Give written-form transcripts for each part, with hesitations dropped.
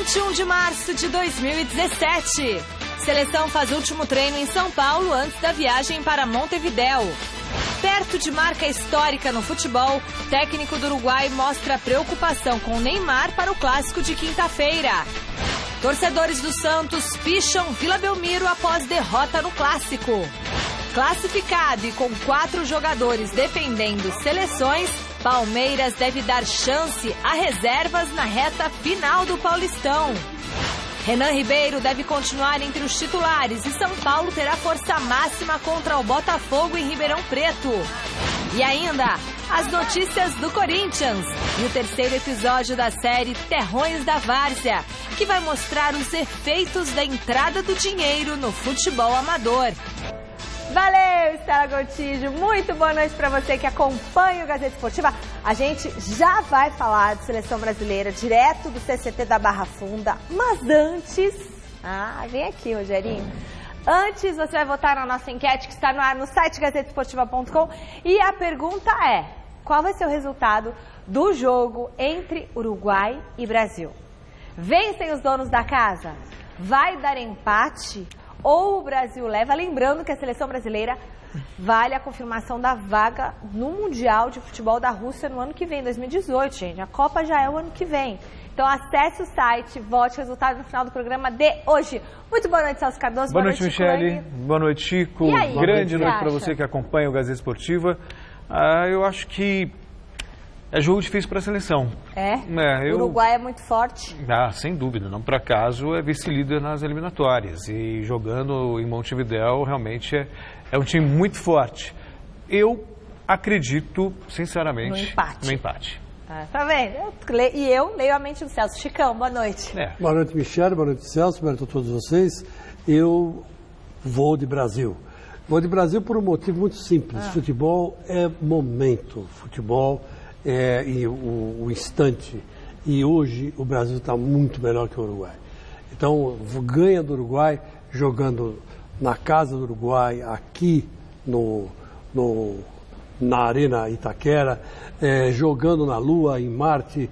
21 de março de 2017. Seleção faz último treino em São Paulo antes da viagem para Montevidéu. Perto de marca histórica no futebol, técnico do Uruguai mostra preocupação com Neymar para o clássico de quinta-feira. Torcedores do Santos picham Vila Belmiro após derrota no clássico. Classificado e com 4 jogadores defendendo seleções, Palmeiras deve dar chance a reservas na reta final do Paulistão. Renan Ribeiro deve continuar entre os titulares e São Paulo terá força máxima contra o Botafogo em Ribeirão Preto. E ainda, as notícias do Corinthians e o terceiro episódio da série Terrões da Várzea, que vai mostrar os efeitos da entrada do dinheiro no futebol amador. Valeu, Estela Gontijo. Muito boa noite para você que acompanha o Gazeta Esportiva. A gente já vai falar de seleção brasileira direto do CCT da Barra Funda. Mas antes... vem aqui, Rogerinho. Antes, você vai votar na nossa enquete que está no ar no site gazetesportiva.com. E a pergunta é, qual vai ser o resultado do jogo entre Uruguai e Brasil? Vencem os donos da casa? Vai dar empate? Ou o Brasil leva, lembrando que a seleção brasileira vale a confirmação da vaga no Mundial de Futebol da Rússia no ano que vem, 2018, gente. A Copa já é o ano que vem. Então acesse o site, vote o resultado no final do programa de hoje. Muito boa noite, Celso Cardoso. Boa noite, Michele. Boa noite, Chico. E aí, grande noite para você que acompanha o Gazeta Esportiva. Eu acho que é jogo difícil para a seleção. O Uruguai é muito forte. Sem dúvida. Não por acaso é vice-líder nas eliminatórias. E jogando em Montevidéu, realmente é um time muito forte. Eu acredito, sinceramente, no empate. Tá vendo? Eu leio a mente do Celso. Chicão, boa noite. Boa noite, Michele. Boa noite, Celso. Boa noite a todos vocês. Eu vou de Brasil. Vou de Brasil por um motivo muito simples. Futebol é momento. Futebol e o instante. E hoje o Brasil está muito melhor que o Uruguai. Então, ganha do Uruguai jogando na casa do Uruguai, aqui na Arena Itaquera, jogando na Lua, em Marte,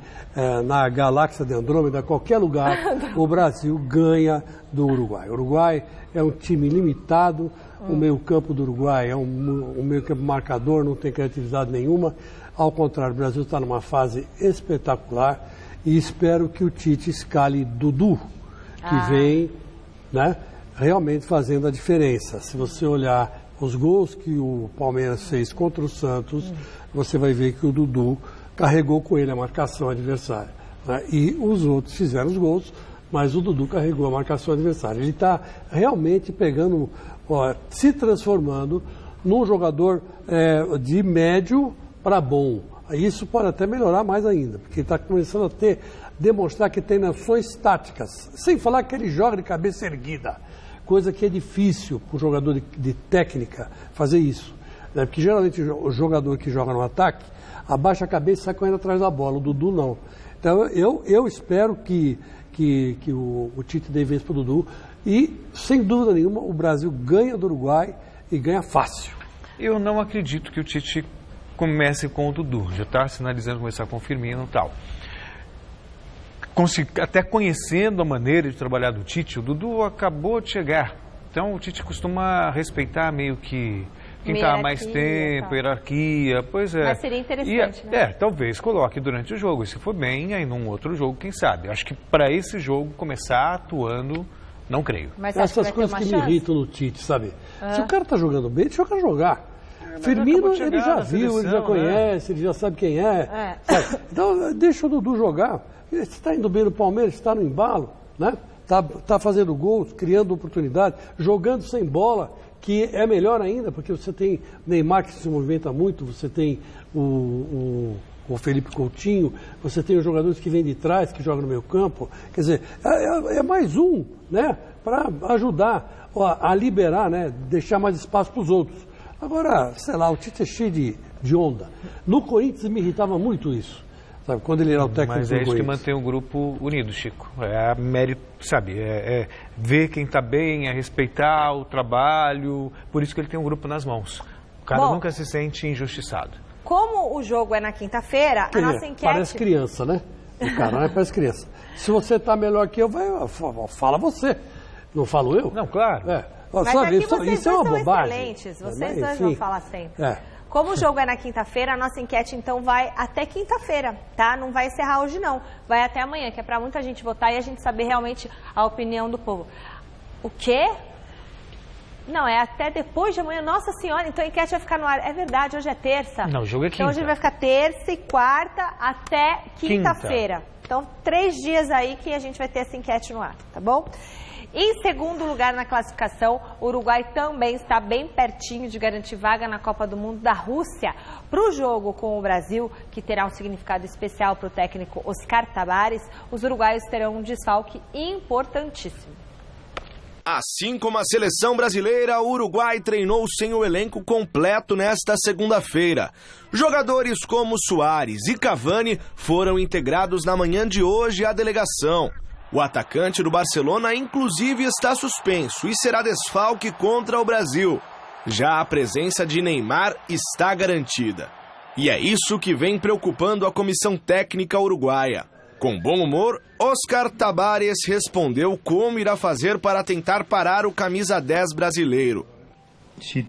na galáxia de Andrômeda, qualquer lugar, o Brasil ganha do Uruguai. O Uruguai é um time limitado, o meio-campo do Uruguai é um meio-campo marcador, não tem criatividade nenhuma. Ao contrário, o Brasil está numa fase espetacular e espero que o Tite escale Dudu, que vem realmente fazendo a diferença. Se você olhar os gols que o Palmeiras fez contra o Santos, você vai ver que o Dudu carregou com ele a marcação adversária. E os outros fizeram os gols, mas o Dudu carregou a marcação adversária. Ele está realmente pegando, se transformando num jogador de médio para bom. Isso pode até melhorar mais ainda, porque ele está começando a demonstrar que tem noções táticas, sem falar que ele joga de cabeça erguida, coisa que é difícil para o jogador de técnica fazer isso, porque geralmente o jogador que joga no ataque abaixa a cabeça e sai correndo atrás da bola, o Dudu não. Então eu espero que o Tite dê vez para o Dudu e, sem dúvida nenhuma, o Brasil ganha do Uruguai e ganha fácil. Eu não acredito que o Tite comece com o Dudu, já está sinalizando começar com o Firmino e tal. Até conhecendo a maneira de trabalhar do Tite, o Dudu acabou de chegar. Então o Tite costuma respeitar meio que quem está há mais tempo, hierarquia, pois é. Mas seria interessante, né? Talvez coloque durante o jogo, e se for bem, aí num outro jogo, quem sabe. Eu acho que para esse jogo começar atuando, não creio. Mas essas coisas que me irritam no Tite, sabe? Se o cara está jogando bem, deixa o cara jogar. Firmino, ele já viu, ele já conhece, ele já sabe quem é. Então, deixa o Dudu jogar. Você está indo bem no Palmeiras, está no embalo, né? Tá fazendo gols, criando oportunidade, jogando sem bola, que é melhor ainda, porque você tem Neymar que se movimenta muito, você tem o Felipe Coutinho, você tem os jogadores que vêm de trás, que jogam no meio campo. Quer dizer, é mais um, né? Para ajudar a liberar, né? Deixar mais espaço para os outros. Agora, sei lá, o Tite é cheio de onda. No Corinthians me irritava muito isso, sabe? Quando ele era o técnico do Corinthians. Mas é isso que mantém o grupo unido, Chico. É mérito, sabe? É ver quem está bem, é respeitar o trabalho. Por isso que ele tem um grupo nas mãos. O cara nunca se sente injustiçado. Como o jogo é na quinta-feira, a nossa enquete... Parece criança, né? O cara não é para as crianças. Se você está melhor que eu, fala você. Não falo eu? Não, claro. Mas sabe, aqui vocês isso é uma bobagem. Excelentes. Vocês dois vão falar sempre. Como o jogo é na quinta-feira, a nossa enquete então vai até quinta-feira, tá? Não vai encerrar hoje não, vai até amanhã, que é para muita gente votar e a gente saber realmente a opinião do povo. O quê? Não, é até depois de amanhã. Nossa Senhora, então a enquete vai ficar no ar. É verdade, hoje é terça. Não, o jogo é quinta. Então hoje vai ficar terça e quarta até quinta-feira. Então 3 dias aí que a gente vai ter essa enquete no ar, tá bom? Em segundo lugar na classificação, o Uruguai também está bem pertinho de garantir vaga na Copa do Mundo da Rússia. Para o jogo com o Brasil, que terá um significado especial para o técnico Oscar Tabares, os uruguaios terão um desfalque importantíssimo. Assim como a seleção brasileira, o Uruguai treinou sem o elenco completo nesta segunda-feira. Jogadores como Suárez e Cavani foram integrados na manhã de hoje à delegação. O atacante do Barcelona, inclusive, está suspenso e será desfalque contra o Brasil. Já a presença de Neymar está garantida. E é isso que vem preocupando a comissão técnica uruguaia. Com bom humor, Oscar Tabares respondeu como irá fazer para tentar parar o camisa 10 brasileiro. Se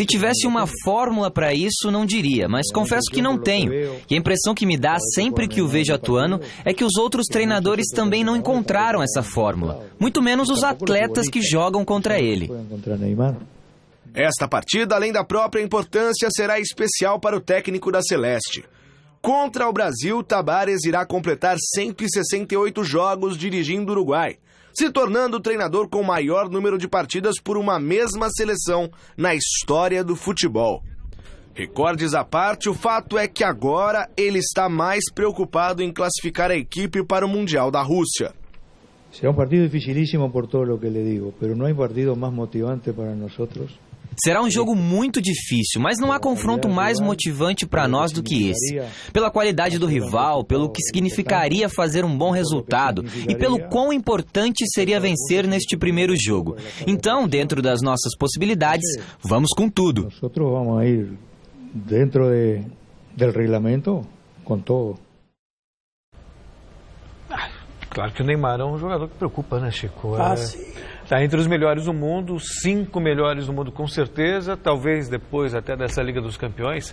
tivesse uma fórmula para isso, não diria, mas confesso que não tenho. E a impressão que me dá sempre que o vejo atuando é que os outros treinadores também não encontraram essa fórmula, muito menos os atletas que jogam contra ele. Esta partida, além da própria importância, será especial para o técnico da Celeste. Contra o Brasil, Tabares irá completar 168 jogos dirigindo o Uruguai, se tornando o treinador com maior número de partidas por uma mesma seleção na história do futebol. Recordes à parte, o fato é que agora ele está mais preocupado em classificar a equipe para o Mundial da Rússia. Será partido dificilíssimo por todo o que lhe digo, mas não há partido mais motivante para nós. Será um jogo muito difícil, mas não há confronto mais motivante para nós do que esse. Pela qualidade do rival, pelo que significaria fazer um bom resultado e pelo quão importante seria vencer neste primeiro jogo. Então, dentro das nossas possibilidades, vamos com tudo. Nós vamos ir dentro do regulamento com todo. Claro que o Neymar é um jogador que preocupa, né, Chico? Sim. Está entre os melhores do mundo, 5 melhores do mundo com certeza, talvez depois até dessa Liga dos Campeões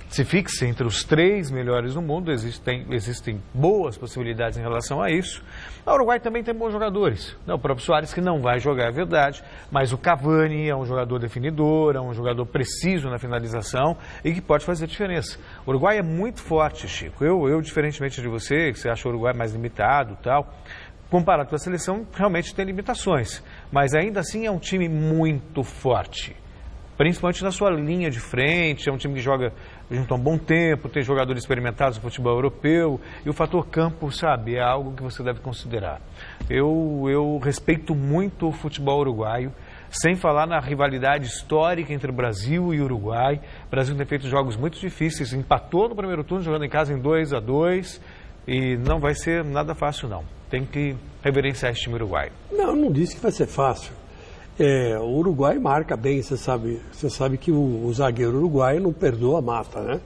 se fixe entre os 3 melhores do mundo, existem boas possibilidades em relação a isso. O Uruguai também tem bons jogadores, o próprio Suárez que não vai jogar, é verdade, mas o Cavani é um jogador definidor, é um jogador preciso na finalização e que pode fazer diferença. O Uruguai é muito forte, Chico, eu diferentemente de você, que você acha o Uruguai mais limitado e tal, comparado com a seleção, realmente tem limitações, mas ainda assim é um time muito forte, principalmente na sua linha de frente, é um time que joga junto há um bom tempo, tem jogadores experimentados no futebol europeu, e o fator campo, sabe, é algo que você deve considerar. Eu respeito muito o futebol uruguaio, sem falar na rivalidade histórica entre Brasil e Uruguai. O Brasil tem feito jogos muito difíceis, empatou no primeiro turno, jogando em casa em 2-2, e não vai ser nada fácil, não. Tem que reverenciar esse time uruguaio. Não disse que vai ser fácil. O Uruguai marca bem, você sabe que o zagueiro uruguaio não perdoa a mata, né?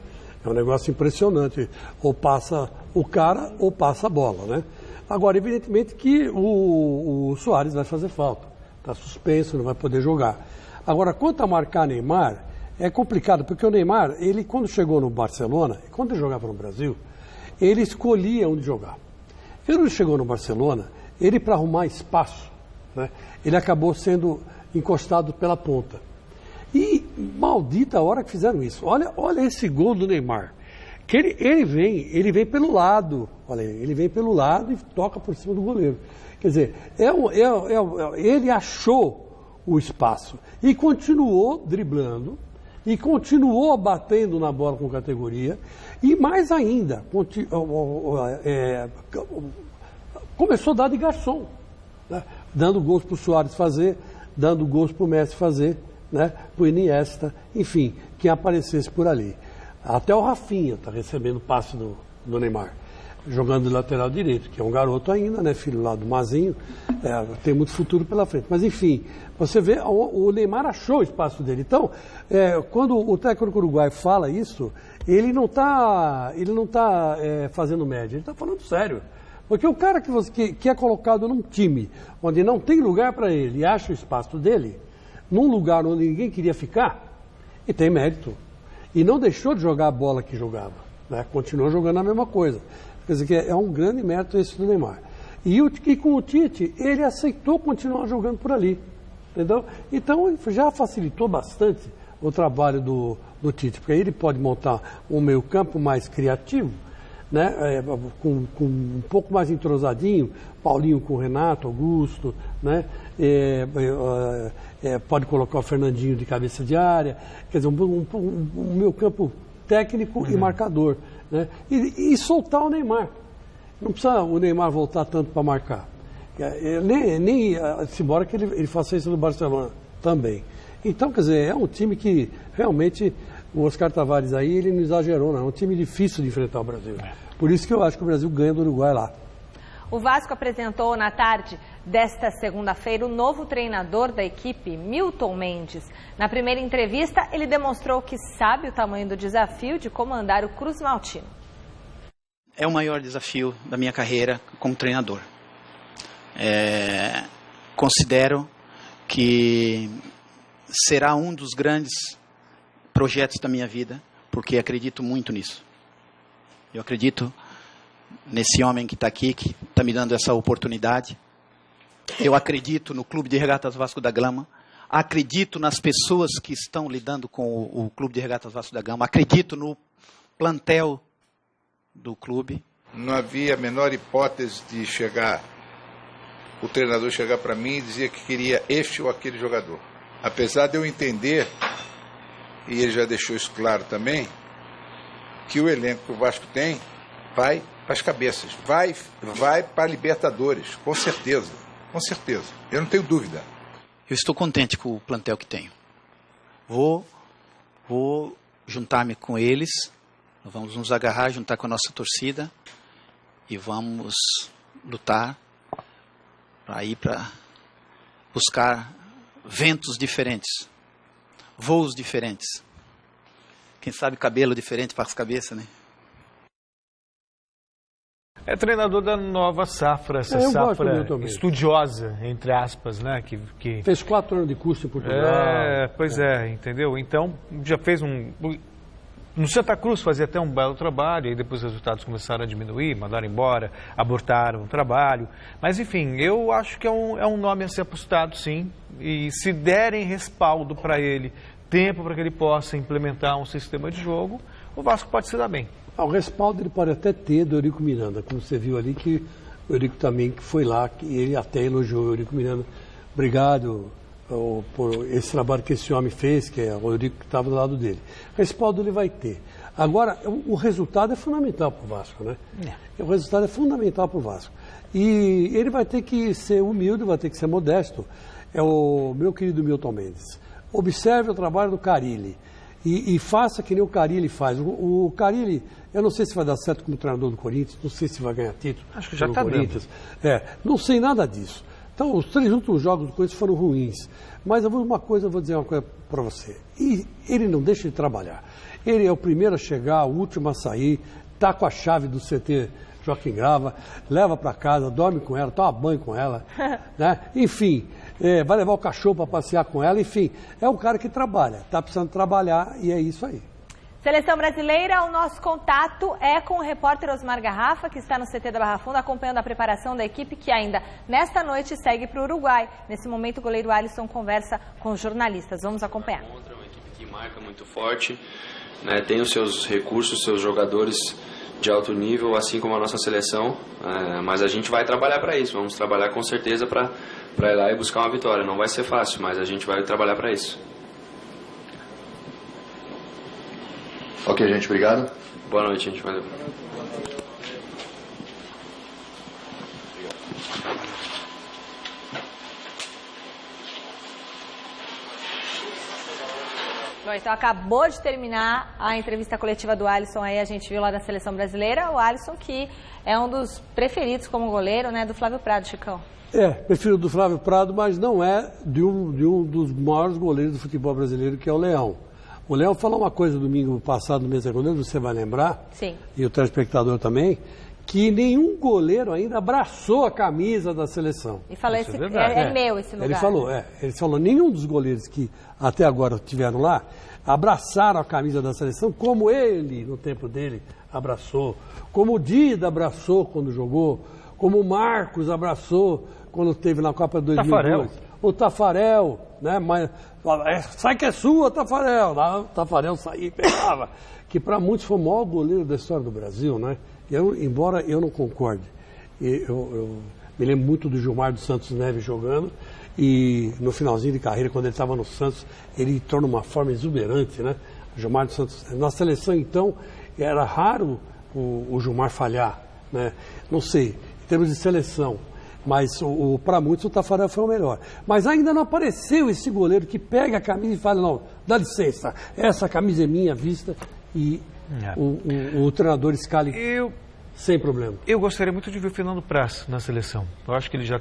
É um negócio impressionante. Ou passa o cara ou passa a bola, né? Agora, evidentemente que o Suárez vai fazer falta. Está suspenso, não vai poder jogar. Agora, quanto a marcar Neymar, é complicado, porque o Neymar, ele quando chegou no Barcelona, quando ele jogava no Brasil, ele escolhia onde jogar. Quando ele chegou no Barcelona, ele para arrumar espaço, né, ele acabou sendo encostado pela ponta. E maldita a hora que fizeram isso. Olha esse gol do Neymar. Que ele vem pelo lado, olha, ele vem pelo lado e toca por cima do goleiro. Quer dizer, ele achou o espaço e continuou driblando, e continuou batendo na bola com categoria, e mais ainda, começou a dar de garçom, né? Dando gols para o Suárez fazer, dando gols para o Messi fazer, né? Para o Iniesta, enfim, quem aparecesse por ali. Até o Rafinha está recebendo passe do Neymar. jogando de lateral direito, que é um garoto ainda, né, filho lá do Mazinho, tem muito futuro pela frente. Mas enfim, você vê, o Neymar achou o espaço dele. Então, quando o técnico uruguaio fala isso, ele não está fazendo média, ele está falando sério. Porque o cara que é colocado num time onde não tem lugar para ele e acha o espaço dele, num lugar onde ninguém queria ficar, e tem mérito. E não deixou de jogar a bola que jogava, né? Continuou jogando a mesma coisa. Quer dizer, que é um grande mérito esse do Neymar. E com o Tite, ele aceitou continuar jogando por ali, entendeu? Então, já facilitou bastante o trabalho do Tite, porque aí ele pode montar um meio-campo mais criativo, né? Com um pouco mais entrosadinho, Paulinho com o Renato, Augusto, né? Pode colocar o Fernandinho de cabeça de área, quer dizer, um meio-campo técnico e marcador, né? E soltar o Neymar. Não precisa o Neymar voltar tanto para marcar. Se embora que ele faça isso no Barcelona também. Então, quer dizer, é um time que realmente o Oscar Tavares aí, ele não exagerou, não. É um time difícil de enfrentar o Brasil. Por isso que eu acho que o Brasil ganha do Uruguai lá. O Vasco apresentou na tarde desta segunda-feira o novo treinador da equipe, Milton Mendes. Na primeira entrevista, ele demonstrou que sabe o tamanho do desafio de comandar o Cruz Maltino. É o maior desafio da minha carreira como treinador. Considero que será um dos grandes projetos da minha vida, porque acredito muito nisso. Eu acredito nesse homem que está aqui, que está me dando essa oportunidade. Eu acredito no Clube de Regatas Vasco da Gama. Acredito nas pessoas que estão lidando com o Clube de Regatas Vasco da Gama. Acredito no plantel do clube. Não havia a menor hipótese de o treinador chegar para mim e dizer que queria este ou aquele jogador. Apesar de eu entender, e ele já deixou isso claro também, que o elenco que o Vasco tem vai para as cabeças, vai para a Libertadores, com certeza, eu não tenho dúvida. Eu estou contente com o plantel que tenho. Vou juntar-me com eles, vamos nos agarrar, juntar com a nossa torcida e vamos lutar para ir para buscar ventos diferentes, voos diferentes. Quem sabe cabelo diferente para as cabeças, né? É treinador da nova safra, essa safra estudiosa, entre aspas, né? Que fez 4 anos de curso em Portugal. Pois entendeu? Então, já fez no Santa Cruz fazia até um belo trabalho, e depois os resultados começaram a diminuir, mandaram embora, abortaram o trabalho. Mas, enfim, eu acho que é um nome a ser apostado, sim. E se derem respaldo para ele, tempo para que ele possa implementar um sistema de jogo, o Vasco pode se dar bem. O respaldo ele pode até ter do Eurico Miranda, como você viu ali, que o Eurico também que foi lá, que ele até elogiou o Eurico Miranda. Obrigado por esse trabalho que esse homem fez, que é o Eurico que estava do lado dele. Respaldo ele vai ter. Agora, o resultado é fundamental para o Vasco, né? O resultado é fundamental para o Vasco. E ele vai ter que ser humilde, vai ter que ser modesto. É o meu querido Milton Mendes. Observe o trabalho do Carille. E faça que nem o Carille faz. O Carille, eu não sei se vai dar certo como treinador do Corinthians, não sei se vai ganhar título. Acho que já está dando. Não sei nada disso. Então, os 3 últimos jogos do Corinthians foram ruins. Mas eu vou dizer uma coisa para você. E ele não deixa de trabalhar. Ele é o primeiro a chegar, o último a sair, está com a chave do CT Joaquim Grava, leva para casa, dorme com ela, toma banho com ela, né? Enfim, vai levar o cachorro para passear com ela, enfim, é um cara que trabalha, está precisando trabalhar e é isso aí. Seleção brasileira, o nosso contato é com o repórter Osmar Garrafa, que está no CT da Barra Funda, acompanhando a preparação da equipe que ainda nesta noite segue para o Uruguai. Nesse momento, o goleiro Alisson conversa com os jornalistas. Vamos acompanhar. Contra uma equipe que marca muito forte, né, tem os seus recursos, seus jogadores de alto nível, assim como a nossa seleção, mas a gente vai trabalhar para isso, vamos trabalhar com certeza para ir lá e buscar uma vitória. Não vai ser fácil, mas a gente vai trabalhar para isso. Ok, gente, obrigado. Boa noite, gente. Valeu. Bom, então acabou de terminar a entrevista coletiva do Alisson aí, a gente viu lá da Seleção Brasileira, o Alisson que é um dos preferidos como goleiro, né, do Flávio Prado, Chicão. Prefiro do Flávio Prado, mas não é de um dos maiores goleiros do futebol brasileiro, que é o Leão. O Leão falou uma coisa domingo passado no Mesa Goleiro, você vai lembrar, sim, e o telespectador também, que nenhum goleiro ainda abraçou a camisa da seleção. E falou, é meu esse lugar. Ele falou, nenhum dos goleiros que até agora estiveram lá abraçaram a camisa da seleção como ele, no tempo dele, abraçou, como o Dida abraçou quando jogou, como o Marcos abraçou quando esteve na Copa 2002. O Tafarel, né? Mas, sai que é sua, Tafarel. O Tafarel saía e pegava. Que para muitos foi o maior goleiro da história do Brasil, né? Embora eu não concorde. Eu me lembro muito do Gilmar dos Santos Neves jogando, e no finalzinho de carreira, quando ele estava no Santos, ele torna uma forma exuberante, né? O Gilmar dos Santos. Na seleção, então, era raro o Gilmar falhar, né? Não sei, em termos de seleção, mas para muitos o Tafarel foi o melhor. Mas ainda não apareceu esse goleiro que pega a camisa e fala, não, dá licença, essa camisa é minha, vista, e o treinador escale sem problema. Eu gostaria muito de ver o Fernando Praz na seleção. Eu acho que ele já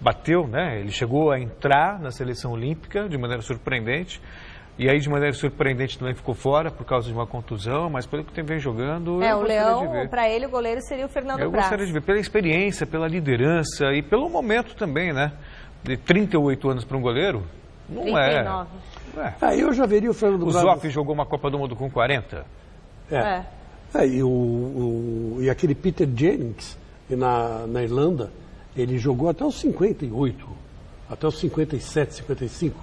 bateu, né? Ele chegou a entrar na seleção olímpica de maneira surpreendente. E aí, de maneira surpreendente, também ficou fora por causa de uma contusão, mas pelo que vem jogando, o Leão, para ele, o goleiro seria o Fernando Praz. Eu gostaria de ver, pela experiência, pela liderança e pelo momento também, né? De 38 anos para um goleiro, não 39. Eu já veria o Fernando Praz. O Zoff jogou uma Copa do Mundo com 40. E aquele Peter Jennings, na Irlanda, ele jogou até os 58, até os 57, 55.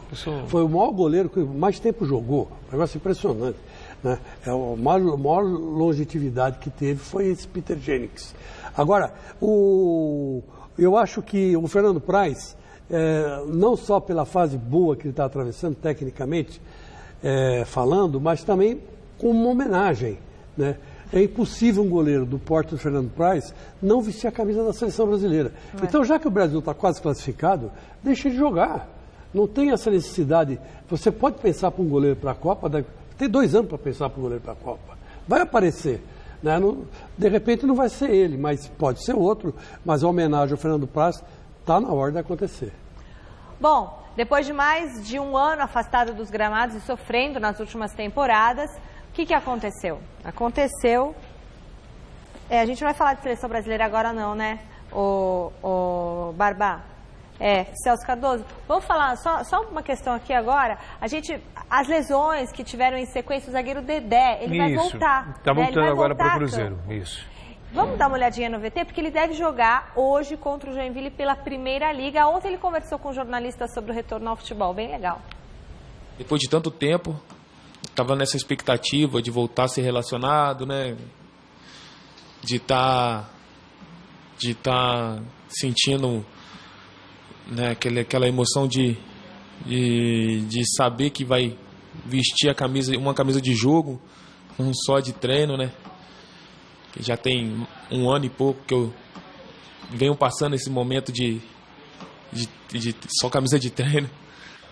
Foi o maior goleiro que mais tempo jogou. Um negócio impressionante, né? A maior longevidade que teve foi esse Peter Jennings. Agora, eu acho que o Fernando Praz, não só pela fase boa que ele está atravessando, tecnicamente falando, mas também com uma homenagem, né? É impossível um goleiro do porte do Fernando Praz não vestir a camisa da seleção brasileira. Então, já que o Brasil está quase classificado, deixa ele jogar. Não tem essa necessidade. Você pode pensar para um goleiro para a Copa, tem 2 anos para pensar para um goleiro para a Copa. Vai aparecer, né? De repente não vai ser ele, mas pode ser outro. Mas a homenagem ao Fernando Praz está na hora de acontecer. Bom, depois de mais de um ano afastado dos gramados e sofrendo nas últimas temporadas, o que aconteceu? A gente não vai falar de seleção brasileira agora não, né? O Barbá. Celso Cardoso. Vamos falar só uma questão aqui agora. As lesões que tiveram em sequência, o zagueiro Dedé, ele vai voltar. Está voltando agora para o Cruzeiro, isso. Vamos dar uma olhadinha no VT, porque ele deve jogar hoje contra o Joinville pela Primeira Liga. Ontem ele conversou com um jornalista sobre o retorno ao futebol, bem legal. Depois de tanto tempo, estava nessa expectativa de voltar a ser relacionado, né? De estar sentindo, né, aquela emoção de saber que vai vestir uma camisa de jogo, não só de treino, né? Que já tem 1 ano e pouco que eu venho passando esse momento de só camisa de treino.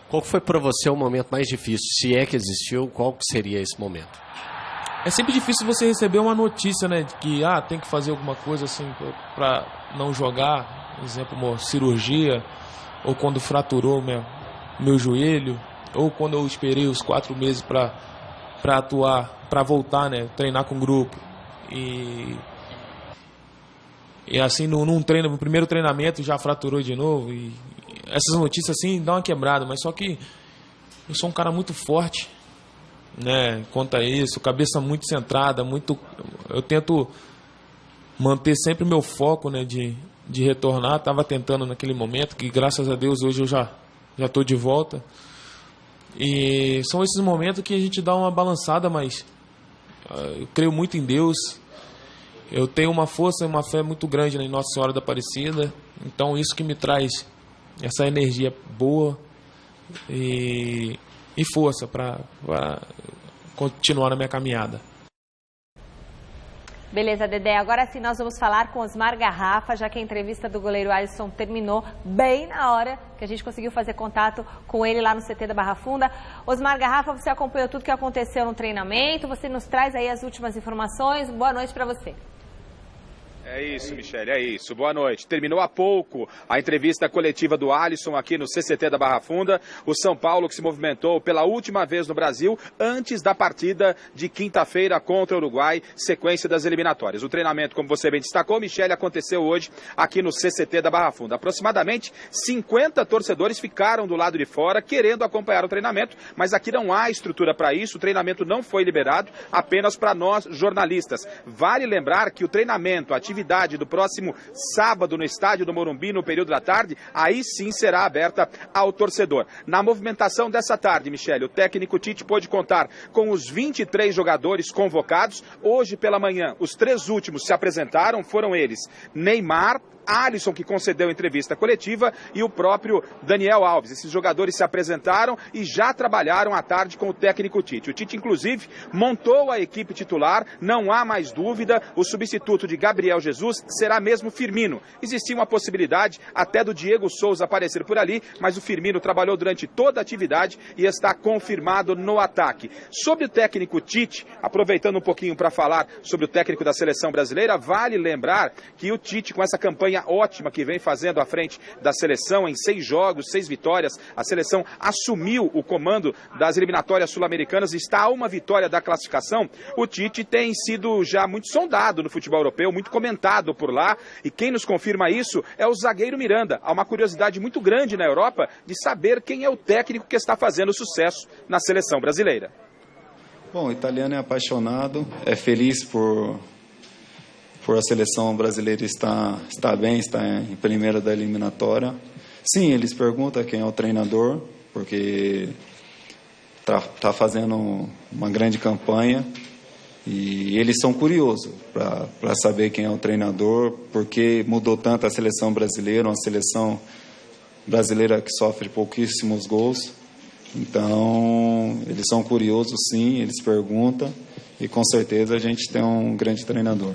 Qual foi para você o momento mais difícil? Se é que existiu, qual que seria esse momento? É sempre difícil você receber uma notícia, né? De que tem que fazer alguma coisa assim para não jogar. Por exemplo, uma cirurgia, ou quando fraturou meu joelho, ou quando eu esperei os 4 meses para atuar, para voltar, né? Treinar com o grupo. E assim, no primeiro treinamento já fraturou de novo. E essas notícias assim dão uma quebrada, mas só que eu sou um cara muito forte, né, quanto a isso, cabeça muito centrada, eu tento manter sempre meu foco, né, de retornar. Estava tentando naquele momento, que graças a Deus hoje eu já estou de volta, e são esses momentos que a gente dá uma balançada, mas eu creio muito em Deus, eu tenho uma força e uma fé muito grande em Nossa Senhora da Aparecida, então isso que me traz essa energia boa e força para continuar na minha caminhada. Beleza, Dedé. Agora sim nós vamos falar com Osmar Garrafa, já que a entrevista do goleiro Alisson terminou bem na hora que a gente conseguiu fazer contato com ele lá no CT da Barra Funda. Osmar Garrafa, você acompanhou tudo que aconteceu no treinamento, você nos traz aí as últimas informações. Boa noite para você. É isso, Michele, é isso. Boa noite. Terminou há pouco a entrevista coletiva do Alisson aqui no CCT da Barra Funda. O São Paulo que se movimentou pela última vez no Brasil antes da partida de quinta-feira contra o Uruguai, sequência das eliminatórias. O treinamento, como você bem destacou, Michele, aconteceu hoje aqui no CCT da Barra Funda. Aproximadamente 50 torcedores ficaram do lado de fora querendo acompanhar o treinamento, mas aqui não há estrutura para isso. O treinamento não foi liberado, apenas para nós jornalistas. Vale lembrar que o treinamento, a atividade do próximo sábado no estádio do Morumbi, no período da tarde, aí sim será aberta ao torcedor. Na movimentação dessa tarde, Michele, o técnico Tite pôde contar com os 23 jogadores convocados. Hoje pela manhã, os 3 últimos se apresentaram, foram eles: Neymar, Alisson, que concedeu entrevista coletiva, e o próprio Daniel Alves. Esses jogadores se apresentaram e já trabalharam à tarde com o técnico Tite. O Tite, inclusive, montou a equipe titular, não há mais dúvida, o substituto de Gabriel Jesus será mesmo Firmino. Existia uma possibilidade até do Diego Souza aparecer por ali, mas o Firmino trabalhou durante toda a atividade e está confirmado no ataque. Sobre o técnico Tite, aproveitando um pouquinho para falar sobre o técnico da seleção brasileira, vale lembrar que o Tite, com essa campanha ótima que vem fazendo à frente da seleção, em 6 jogos, 6 vitórias, a seleção assumiu o comando das eliminatórias sul-americanas e está a uma vitória da classificação. O Tite tem sido já muito sondado no futebol europeu, muito comentado por lá, e quem nos confirma isso é o zagueiro Miranda. Há uma curiosidade muito grande na Europa de saber quem é o técnico que está fazendo sucesso na seleção brasileira. Bom, o italiano é apaixonado, é feliz por a seleção brasileira estar bem, está em primeira da eliminatória. Sim, eles perguntam quem é o treinador, porque está fazendo uma grande campanha e eles são curiosos para saber quem é o treinador, porque mudou tanto a seleção brasileira, uma seleção brasileira que sofre pouquíssimos gols. Então, eles são curiosos, sim, eles perguntam, e com certeza a gente tem um grande treinador.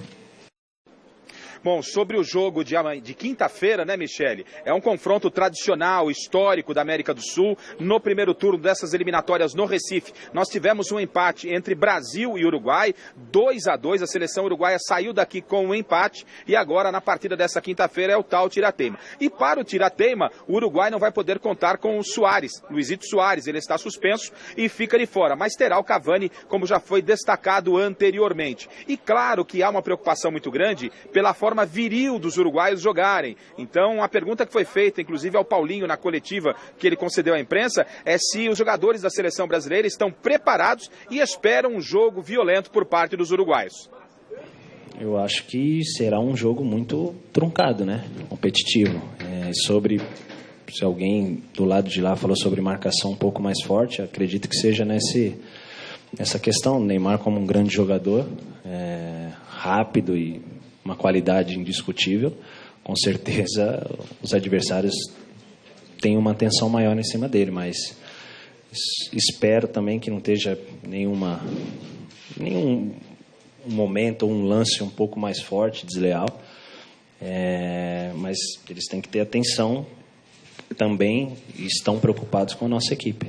Bom, sobre o jogo de quinta-feira, né, Michele? É um confronto tradicional, histórico da América do Sul. No primeiro turno dessas eliminatórias no Recife, nós tivemos um empate entre Brasil e Uruguai, 2-2. A seleção uruguaia saiu daqui com um empate e agora na partida dessa quinta-feira é o tal tirateima. E para o tirateima, o Uruguai não vai poder contar com o Soares, Luizito Soares. Ele está suspenso e fica de fora, mas terá o Cavani, como já foi destacado anteriormente. E claro que há uma preocupação muito grande pela forma viril dos uruguaios jogarem. Então, a pergunta que foi feita, inclusive ao Paulinho, na coletiva que ele concedeu à imprensa, é se os jogadores da seleção brasileira estão preparados e esperam um jogo violento por parte dos uruguaios. Eu acho que será um jogo muito truncado, né? Competitivo. Se alguém do lado de lá falou sobre marcação um pouco mais forte, acredito que seja nessa questão. O Neymar como um grande jogador, rápido e uma qualidade indiscutível, com certeza os adversários têm uma atenção maior em cima dele, mas espero também que não esteja nenhum momento ou um lance um pouco mais forte, desleal, mas eles têm que ter atenção também e estão preocupados com a nossa equipe.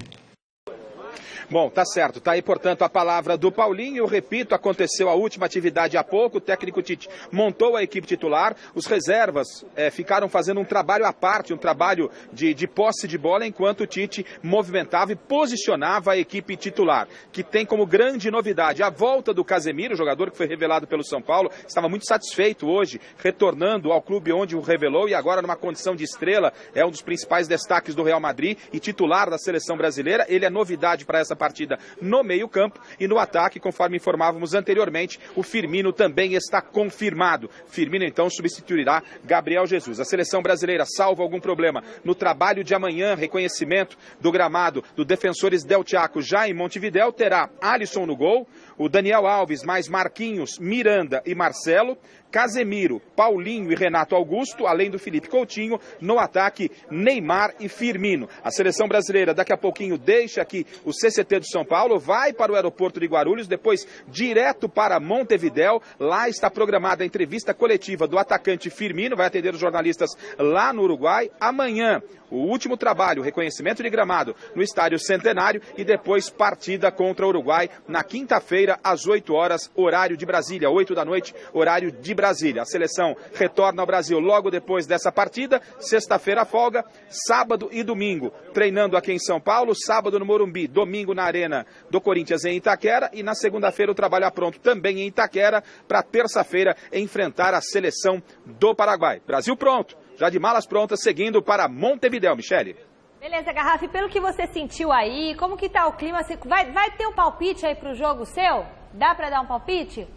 Bom, tá certo. Tá aí, portanto, a palavra do Paulinho. Eu repito, aconteceu a última atividade há pouco. O técnico Tite montou a equipe titular. Os reservas ficaram fazendo um trabalho à parte, um trabalho de posse de bola, enquanto o Tite movimentava e posicionava a equipe titular, que tem como grande novidade a volta do Casemiro, jogador que foi revelado pelo São Paulo. Estava muito satisfeito hoje, retornando ao clube onde o revelou e agora numa condição de estrela. É um dos principais destaques do Real Madrid e titular da seleção brasileira. Ele é novidade para essa partida no meio-campo e no ataque, conforme informávamos anteriormente, o Firmino também está confirmado. Firmino então substituirá Gabriel Jesus. A seleção brasileira, salvo algum problema no trabalho de amanhã, reconhecimento do gramado do Defensores del Chaco já em Montevidéu, terá Alisson no gol, o Daniel Alves mais Marquinhos, Miranda e Marcelo, Casemiro, Paulinho e Renato Augusto, além do Felipe Coutinho, no ataque Neymar e Firmino. A seleção brasileira daqui a pouquinho deixa aqui o CCT CT de São Paulo, vai para o aeroporto de Guarulhos, depois direto para Montevidéu. Lá está programada a entrevista coletiva do atacante Firmino, vai atender os jornalistas lá no Uruguai. Amanhã, o último trabalho, reconhecimento de gramado no Estádio Centenário e depois partida contra o Uruguai na quinta-feira às 8 horas, horário de Brasília, 8 da noite, horário de Brasília. A seleção retorna ao Brasil logo depois dessa partida, sexta-feira folga, sábado e domingo treinando aqui em São Paulo, sábado no Morumbi, domingo na Arena do Corinthians em Itaquera e na segunda-feira o trabalho pronto também em Itaquera para terça-feira enfrentar a seleção do Paraguai. Brasil pronto, já de malas prontas, seguindo para Montevidéu, Michele. Beleza, Garrafa, e pelo que você sentiu aí, como que tá o clima? Vai ter um palpite aí pro jogo seu? Dá pra dar um palpite?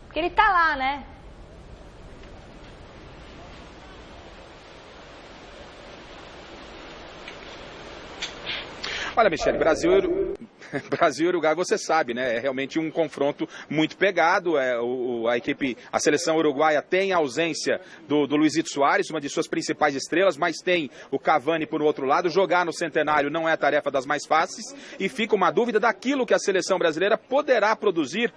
Porque ele tá lá, né? Olha, Michele, Brasil e Uruguai, você sabe, né? É realmente um confronto muito pegado. A seleção uruguaia tem a ausência do Luizito Soares, uma de suas principais estrelas, mas tem o Cavani por outro lado. Jogar no Centenário não é a tarefa das mais fáceis e fica uma dúvida daquilo que a seleção brasileira poderá produzir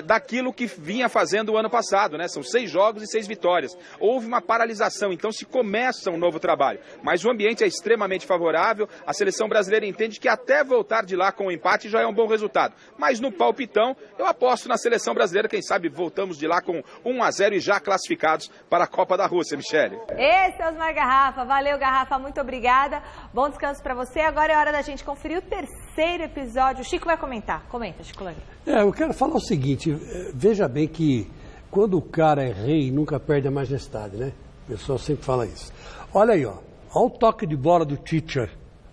daquilo que vinha fazendo o ano passado, né? São 6 jogos e 6 vitórias. Houve uma paralisação, então se começa um novo trabalho. Mas o ambiente é extremamente favorável. A seleção brasileira entende que até voltar de lá com o empate já é um bom resultado. Mas no palpitão, eu aposto na seleção brasileira. Quem sabe voltamos de lá com 1-0 e já classificados para a Copa da Rússia, Michele. Esse é Osmar Garrafa. Valeu, Garrafa. Muito obrigada. Bom descanso para você. Agora é hora da gente conferir o terceiro episódio. O Chico vai comentar. Comenta, Chico Lang. Eu quero falar o seguinte. Veja bem que quando o cara é rei, nunca perde a majestade, né? O pessoal sempre fala isso. Olha aí, ó. Olha o toque de bola do Teacher.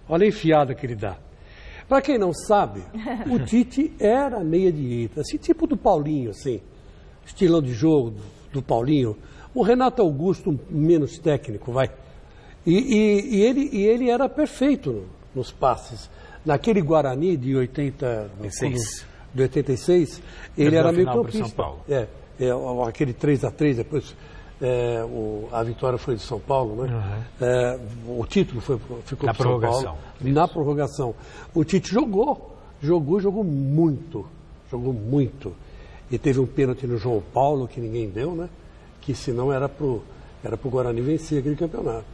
Olha a enfiada que ele dá. Para quem não sabe, o Tite era meia-direita, assim, tipo do Paulinho, assim, estilão de jogo do Paulinho. O Renato Augusto, menos técnico, vai. E ele era perfeito nos passes. Naquele Guarani de 86, ele era meio campista. Aquele 3-3, depois a vitória foi de São Paulo, né? O título ficou para São Paulo. Na prorrogação. O Tite jogou muito. E teve um pênalti no João Paulo que ninguém deu, né? Que senão era pro Guarani vencer aquele campeonato.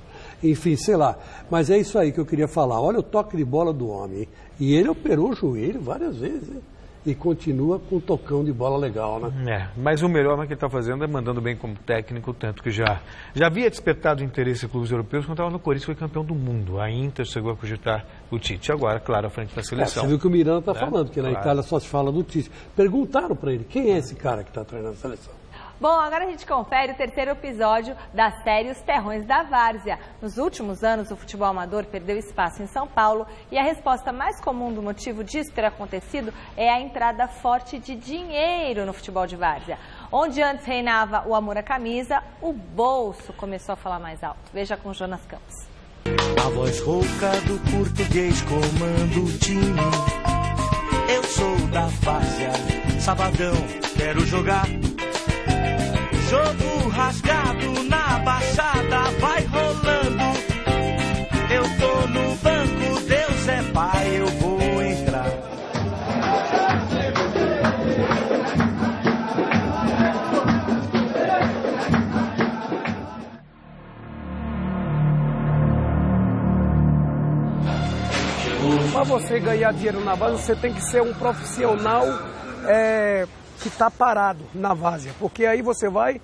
Enfim, sei lá. Mas é isso aí que eu queria falar. Olha o toque de bola do homem. E ele operou o joelho várias vezes, hein? E continua com um tocão de bola legal, né? Mas o melhor que ele está fazendo é mandando bem como técnico, tanto que já havia despertado interesse em clubes europeus quando estava no Corinthians, foi campeão do mundo. A Inter chegou a cogitar o Tite. Agora, claro, à frente da seleção. Você viu que o Miranda está falando, que na Itália só se fala do Tite. Perguntaram para ele, quem é esse cara que está treinando a seleção? Bom, agora a gente confere o terceiro episódio da série Os Terrões da Várzea. Nos últimos anos, o futebol amador perdeu espaço em São Paulo e a resposta mais comum do motivo disso ter acontecido é a entrada forte de dinheiro no futebol de várzea. Onde antes reinava o amor à camisa, o bolso começou a falar mais alto. Veja com Jonas Campos. A voz rouca do português comanda o time. Eu sou da várzea, sabadão, quero jogar. Jogo rasgado na baixada, vai rolando. Eu tô no banco, Deus é pai, eu vou entrar. Para você ganhar dinheiro na várzea, você tem que ser um profissional que está parado na várzea, porque aí você vai,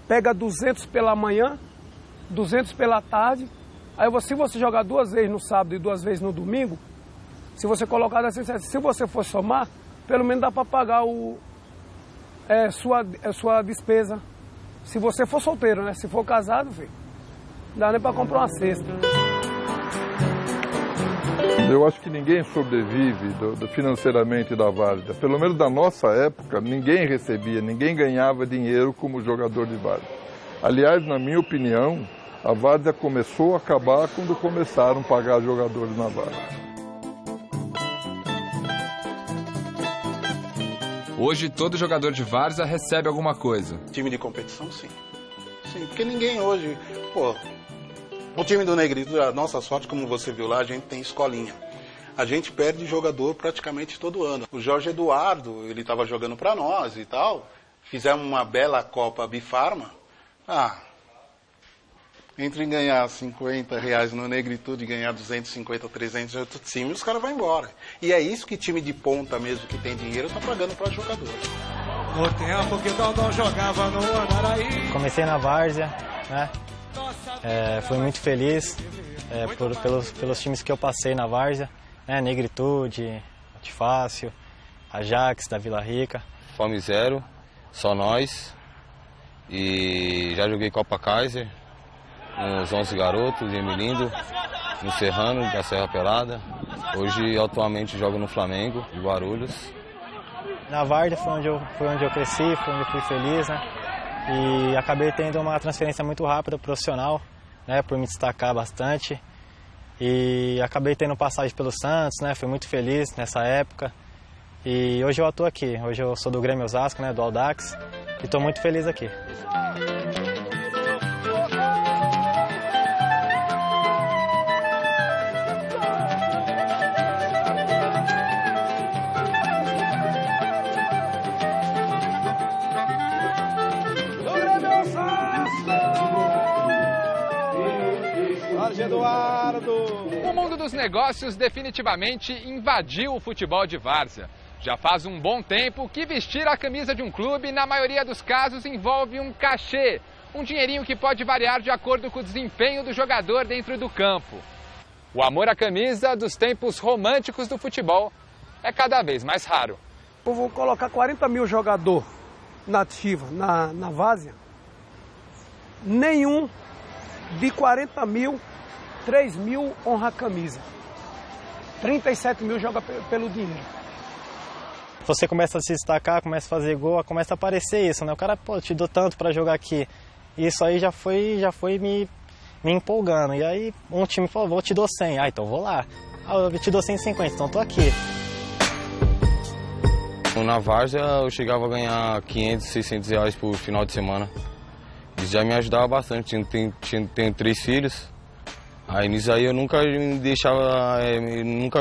pega 200 pela manhã, 200 pela tarde, aí se você jogar 2 vezes no sábado e 2 vezes no domingo, se você colocar assim, se você for somar, pelo menos dá para pagar sua despesa. Se você for solteiro, né? Se for casado, filho, não dá nem para comprar uma cesta. Eu acho que ninguém sobrevive financeiramente da várzea. Pelo menos da nossa época, ninguém recebia, ninguém ganhava dinheiro como jogador de várzea. Aliás, na minha opinião, a várzea começou a acabar quando começaram a pagar jogadores na várzea. Hoje, todo jogador de várzea recebe alguma coisa. Time de competição, sim. Sim, porque ninguém hoje... O time do Negrito, a nossa sorte, como você viu lá, a gente tem escolinha. a gente perde jogador praticamente todo ano. O Jorge Eduardo, ele estava jogando para nós e tal, fizemos uma bela Copa Bifarma. Entre ganhar R$50 no Negritude e ganhar 250, 300 outro time, os caras vão embora. E é isso que time de ponta mesmo, que tem dinheiro, tá pagando para jogador. No tempo que Dondon jogava no Andaraí. Comecei na várzea, né? Fui muito feliz pelos times que eu passei na várzea, né? Negritude, Antifácio, Ajax da Vila Rica. Fome Zero, só nós. E já joguei Copa Kaiser, nos 11 Garotos, em Emilindo, no Serrano, da Serra Pelada. Hoje, atualmente, jogo no Flamengo, de Guarulhos. Na Várzea foi onde eu cresci, foi onde eu fui feliz, né? E acabei tendo uma transferência muito rápida, profissional, né? Por me destacar bastante. E acabei tendo passagem pelo Santos, né? Fui muito feliz nessa época. E hoje eu atuo aqui. Hoje eu sou do Grêmio Osasco, né? Do Audax. E estou muito feliz aqui. O mundo dos negócios definitivamente invadiu o futebol de várzea. Já faz um bom tempo que vestir a camisa de um clube, na maioria dos casos, envolve um cachê. Um dinheirinho que pode variar de acordo com o desempenho do jogador dentro do campo. O amor à camisa dos tempos românticos do futebol é cada vez mais raro. Eu vou colocar 40 mil jogadores na ativa, na várzea. Nenhum de 40 mil, 3 mil honra a camisa. 37 mil joga pelo dinheiro. Você começa a se destacar, começa a fazer gol, começa a aparecer isso, né? O cara, pô, te dou tanto para jogar aqui. Isso aí já foi me empolgando. E aí um time falou, vou te dou 100. Ah, então vou lá. Ah, eu te dou 150, então tô aqui. Na várzea eu chegava a ganhar 500, 600 reais por final de semana. Isso já me ajudava bastante. Tenho 3 filhos. Aí nisso aí eu nunca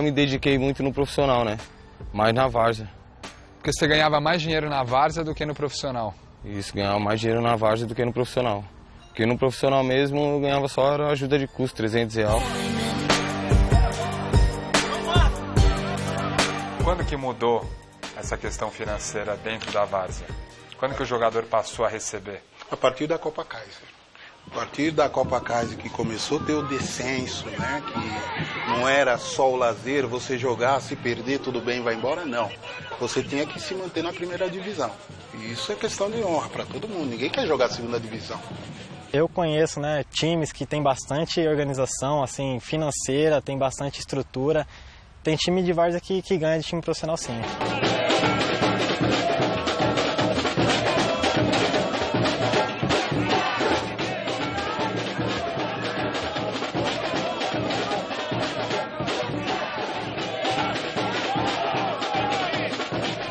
me dediquei muito no profissional, né? Mas na várzea. Porque você ganhava mais dinheiro na várzea do que no profissional? Isso, ganhava mais dinheiro na várzea do que no profissional. Porque no profissional mesmo eu ganhava só ajuda de custo, 300 reais. Quando que mudou essa questão financeira dentro da várzea? Quando que o jogador passou a receber? A partir da Copa Kaiser. A partir da Copa Kaiser que começou a ter o descenso, né? Que não era só o lazer, você jogar, se perder, tudo bem, vai embora, não. Você tinha que se manter na primeira divisão. E isso é questão de honra para todo mundo, ninguém quer jogar a segunda divisão. Eu conheço, né, times que tem bastante organização, assim, financeira, tem bastante estrutura. Tem time de várzea que ganha de time profissional, sim.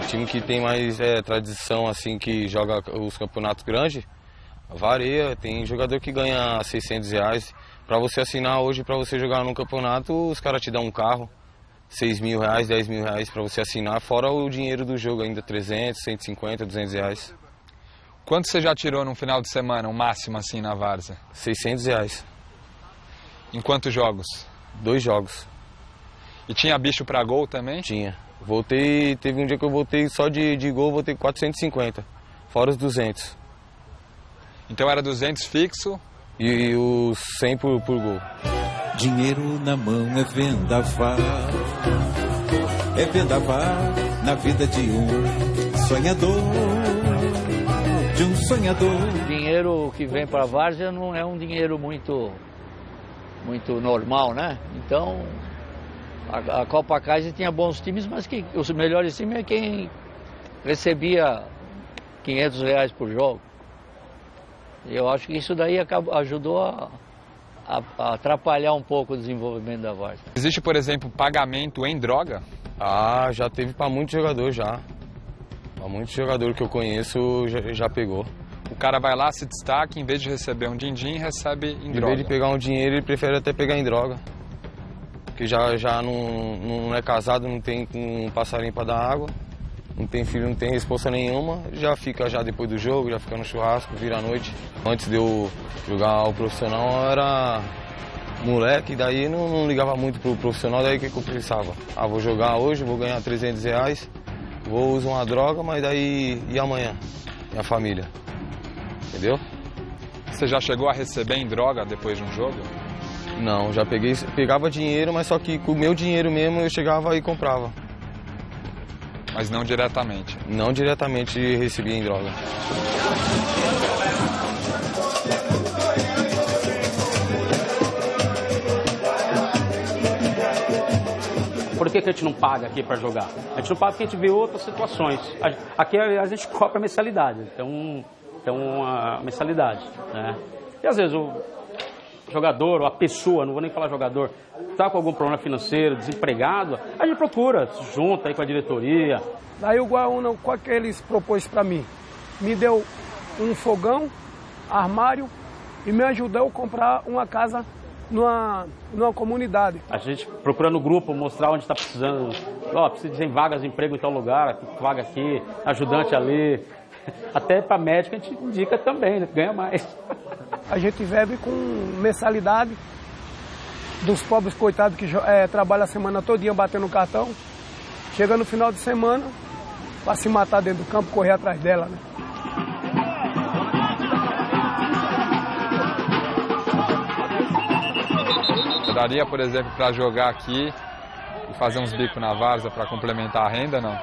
Time que tem mais tradição, assim, que joga os campeonatos grandes, varia. Tem jogador que ganha 600 reais. Para você assinar hoje, para você jogar no campeonato, os caras te dão um carro, 6 mil reais, 10 mil reais para você assinar, fora o dinheiro do jogo ainda, 300, 150, 200 reais. Quanto você já tirou num final de semana, o máximo assim na várzea? 600 reais. Em quantos jogos? 2 jogos. E tinha bicho para gol também? Tinha. Teve um dia que eu voltei só de gol, voltei 450, fora os 200. Então era 200 fixo? E os 100 por gol. Dinheiro na mão é vendaval na vida de um sonhador, O dinheiro que vem para a várzea não é um dinheiro muito normal, né? Então a Copa Kaiser tinha bons times, mas os melhores times é quem recebia 500 reais por jogo. Eu acho que isso daí ajudou a atrapalhar um pouco o desenvolvimento da várzea. Existe, por exemplo, pagamento em droga? Ah, já teve para muito jogador já. Para muito jogador que eu conheço já pegou. O cara vai lá, se destaca, em vez de receber um din-din, recebe em droga. Em vez de pegar um dinheiro, ele prefere até pegar em droga. que já não é casado, não tem um passarinho para dar água, não tem filho, não tem esposa nenhuma, já fica já depois do jogo, já fica no churrasco, vira a noite. Antes de eu jogar o profissional, eu era moleque, daí não ligava muito pro profissional, daí o que eu pensava? Ah, vou jogar hoje, vou ganhar R$300, vou usar uma droga, mas daí e amanhã? Minha família, entendeu? Você já chegou a receber em droga depois de um jogo? Não, já pegava dinheiro, mas só que com o meu dinheiro mesmo eu chegava e comprava. Mas não diretamente? Não diretamente recebia em droga. Por que a gente não paga aqui para jogar? A gente não paga porque a gente vê outras situações. Aqui a gente cobra mensalidade, tem uma mensalidade, né? E às vezes o jogador ou a pessoa, não vou nem falar jogador, está com algum problema financeiro, desempregado, a gente procura, se junta aí com a diretoria. Daí o Guaúna, qual que eles propôs para mim? Me deu um fogão, armário e me ajudou a comprar uma casa numa comunidade. A gente procura no grupo mostrar onde está precisando. Precisa de vagas de emprego em tal lugar, vaga aqui, ajudante ali. Até para médico a gente indica também, né? Ganha mais. A gente vive com mensalidade dos pobres coitados que trabalham a semana todinha batendo cartão. Chega no final de semana para se matar dentro do campo, correr atrás dela, né? Você daria, por exemplo, para jogar aqui e fazer uns bicos na várzea para complementar a renda, não?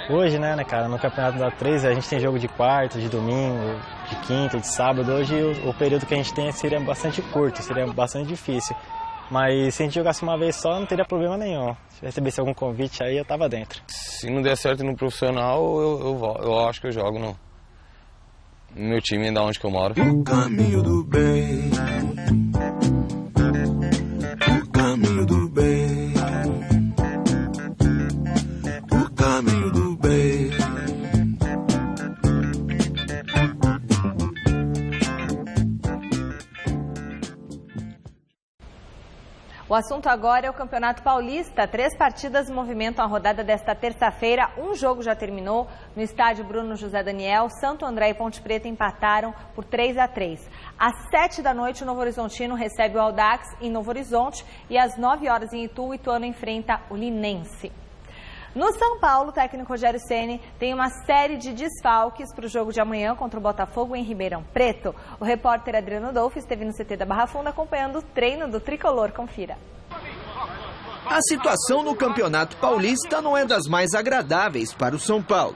Hoje, né, cara, no Campeonato da 13 a gente tem jogo de quarta, de domingo, de quinta, de sábado. Hoje o período que a gente tem seria bastante curto, seria bastante difícil. Mas se a gente jogasse uma vez só, não teria problema nenhum. Se recebesse algum convite aí, eu tava dentro. Se não der certo no profissional, eu acho que eu jogo no meu time, da onde que eu moro. O caminho do bem. O caminho do bem. O caminho do bem. O assunto agora é o Campeonato Paulista. 3 partidas movimentam a rodada desta terça-feira. Um jogo já terminou. No estádio Bruno José Daniel, Santo André e Ponte Preta empataram por 3-3. Às 7 da noite, o Novo Horizontino recebe o Audax em Novo Horizonte. E às 9 horas em Itu, o Ituano enfrenta o Linense. No São Paulo, o técnico Rogério Ceni tem uma série de desfalques para o jogo de amanhã contra o Botafogo em Ribeirão Preto. O repórter Adriano Dolfo esteve no CT da Barra Funda acompanhando o treino do tricolor. Confira. A situação no Campeonato Paulista não é das mais agradáveis para o São Paulo.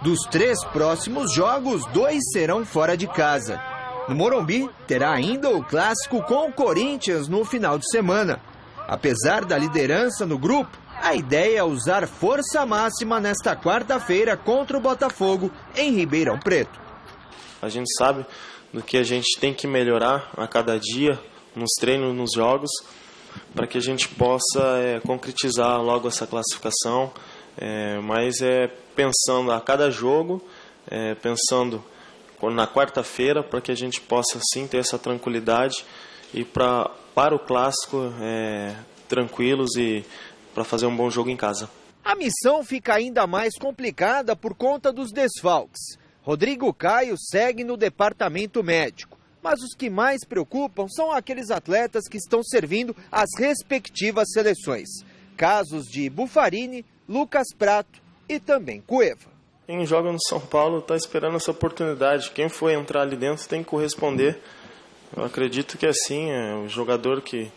Dos 3 próximos jogos, 2 serão fora de casa. No Morumbi, terá ainda o clássico com o Corinthians no final de semana. Apesar da liderança no grupo, a ideia é usar força máxima nesta quarta-feira contra o Botafogo, em Ribeirão Preto. A gente sabe do que a gente tem que melhorar a cada dia, nos treinos, nos jogos, para que a gente possa concretizar logo essa classificação, mas pensando a cada jogo, pensando na quarta-feira, para que a gente possa sim ter essa tranquilidade e para o clássico tranquilos e para fazer um bom jogo em casa. A missão fica ainda mais complicada por conta dos desfalques. Rodrigo Caio segue no departamento médico, mas os que mais preocupam são aqueles atletas que estão servindo as respectivas seleções. Casos de Buffarini, Lucas Prato e também Cueva. Quem joga no São Paulo está esperando essa oportunidade. Quem for entrar ali dentro tem que corresponder. Eu acredito que assim, o jogador que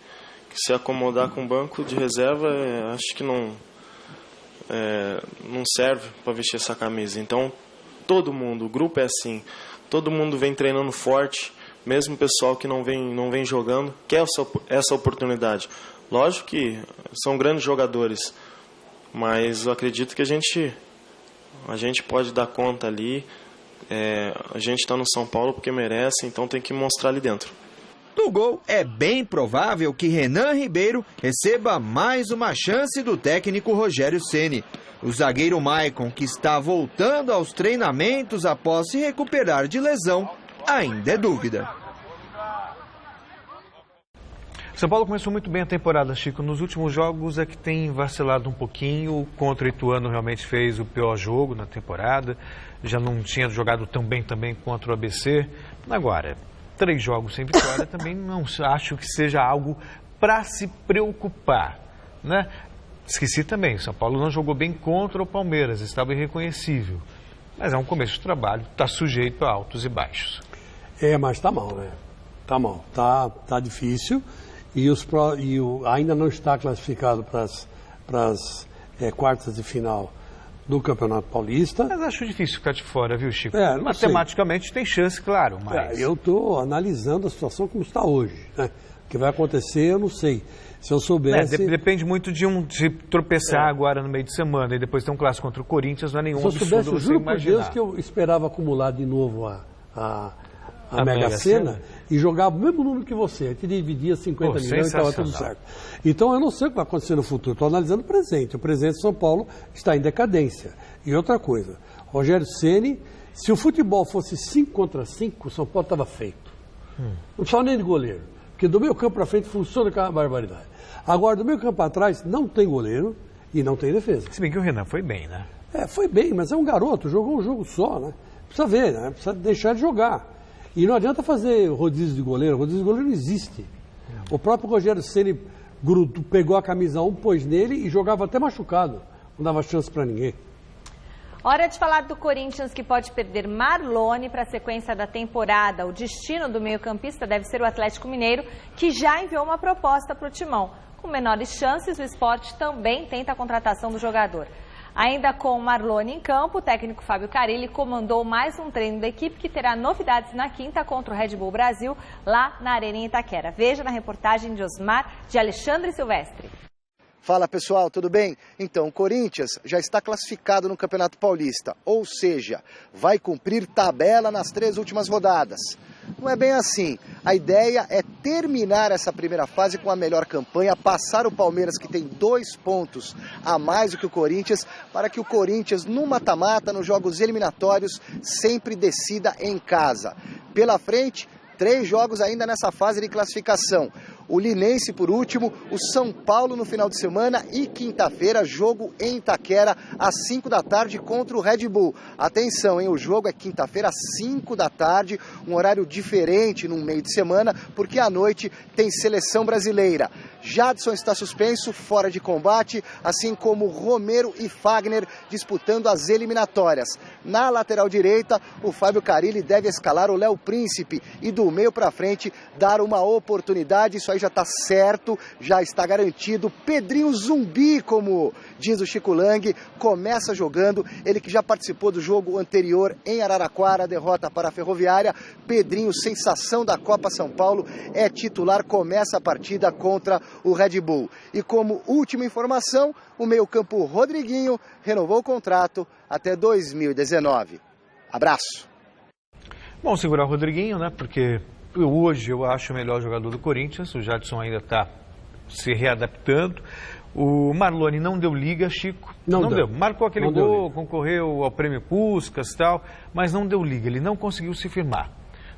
se acomodar com o banco de reserva, acho que não serve para vestir essa camisa. Então, todo mundo, o grupo é assim, todo mundo vem treinando forte, mesmo o pessoal que não vem jogando, quer essa oportunidade. Lógico que são grandes jogadores, mas eu acredito que a gente pode dar conta ali. A gente está no São Paulo porque merece, então tem que mostrar ali dentro. No gol, é bem provável que Renan Ribeiro receba mais uma chance do técnico Rogério Ceni. O zagueiro Maicon, que está voltando aos treinamentos após se recuperar de lesão, ainda é dúvida. São Paulo começou muito bem a temporada, Chico. Nos últimos jogos é que tem vacilado um pouquinho. Contra o Ituano realmente fez o pior jogo na temporada. Já não tinha jogado tão bem também contra o ABC. Agora, 3 jogos sem vitória também não acho que seja algo para se preocupar, né? Esqueci também, São Paulo não jogou bem contra o Palmeiras, estava irreconhecível. Mas é um começo de trabalho, está sujeito a altos e baixos. Mas está mal, né? Está mal, tá difícil e, ainda não está classificado para as quartas de final do Campeonato Paulista. Mas acho difícil ficar de fora, viu, Chico? Matematicamente tem chance, claro, mas... eu estou analisando a situação como está hoje, né? O que vai acontecer, eu não sei. Se eu soubesse... Depende muito de tropeçar agora no meio de semana e depois ter um clássico contra o Corinthians, não é nenhum absurdo. Se eu soubesse, eu juro por Deus que eu esperava acumular de novo a Mega Sena e jogar o mesmo número que você. A gente dividia 50 milhões e estava tudo certo. Então eu não sei o que vai acontecer no futuro. Estou analisando o presente. O presente de São Paulo está em decadência. E outra coisa, Rogério Ceni, se o futebol fosse 5 contra 5, o São Paulo estava feito. Não precisava nem de goleiro. Porque do meio campo para frente funciona com a barbaridade. Agora, do meio campo para trás, não tem goleiro e não tem defesa. Se bem que o Renan foi bem, né? Foi bem, mas é um garoto, jogou um jogo só, né? Precisa ver, né? Precisa deixar de jogar. E não adianta fazer rodízio de goleiro não existe. O próprio Rogério Ceni pegou a camisa 1, pôs nele e jogava até machucado. Não dava chance para ninguém. Hora de falar do Corinthians, que pode perder Marlone para a sequência da temporada. O destino do meio-campista deve ser o Atlético Mineiro, que já enviou uma proposta para o Timão. Com menores chances, o Sport também tenta a contratação do jogador. Ainda com Marlone em campo, o técnico Fábio Carille comandou mais um treino da equipe que terá novidades na quinta contra o Red Bull Brasil, lá na Arena em Itaquera. Veja na reportagem de Osmar de Alexandre Silvestre. Fala pessoal, tudo bem? Então, o Corinthians já está classificado no Campeonato Paulista, ou seja, vai cumprir tabela nas 3 últimas rodadas. Não é bem assim. A ideia é terminar essa primeira fase com a melhor campanha, passar o Palmeiras, que tem 2 pontos a mais do que o Corinthians, para que o Corinthians, no mata-mata, nos jogos eliminatórios, sempre decida em casa. Pela frente, 3 jogos ainda nessa fase de classificação. O Linense, por último, o São Paulo no final de semana e quinta-feira, jogo em Itaquera, às 5 da tarde contra o Red Bull. Atenção, hein? O jogo é quinta-feira, às 5 da tarde, um horário diferente no meio de semana, porque à noite tem seleção brasileira. Jadson está suspenso, fora de combate, assim como Romero e Fagner disputando as eliminatórias. Na lateral direita, o Fábio Carille deve escalar o Léo Príncipe e do meio para frente dar uma oportunidade. Isso aí já está certo, já está garantido. Pedrinho Zumbi, como diz o Chico Lang, começa jogando. Ele que já participou do jogo anterior em Araraquara, derrota para a Ferroviária. Pedrinho, sensação da Copa São Paulo, é titular, começa a partida contra o Red Bull. E como última informação, o meio-campo Rodriguinho renovou o contrato até 2019. Abraço. Bom, segurar o Rodriguinho, né? Porque hoje eu acho o melhor jogador do Corinthians. O Jadson ainda está se readaptando. O Marlone não deu liga, Chico. Não deu. Marcou aquele gol, concorreu ao prêmio Puskás e tal, mas não deu liga. Ele não conseguiu se firmar.